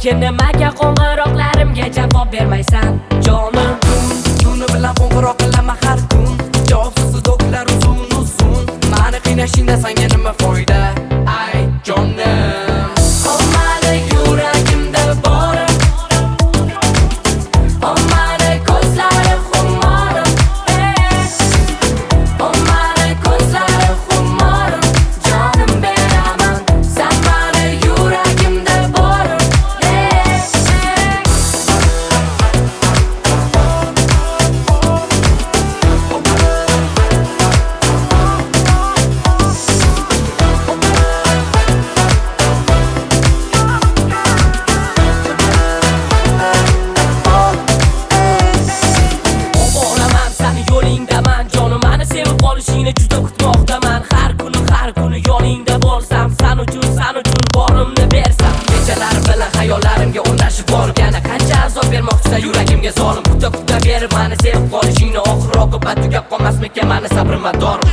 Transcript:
lekin nimaga qo'ng'iroqlarimga javob bermaysan jonim? Tuni bilan qo'ng'iroq qilaman har kun, javobsiz doklar uzun mani qiynashingda senga nima foyda ay jonim? Olmadi yuragimda borim, olmadi ko'zlarim xumorim, olmadi ko'zlarim xumorim, jonim beraman sen mani yuragimda borim. Boraman seni yo'lingdaman jonim, meni sevib qolishingni juda kutmoqdaman. Har kuni yoningda bo'lsam, sen uchun borimni bersam. Kechalar bilan xayollarimga o'rnashib borgani qancha azob bermoqchisan yuragimga zolim. Kuta berib meni sevib qolishingni, oxir oqibat tugab qolmasmikan meni sabrim va dorim.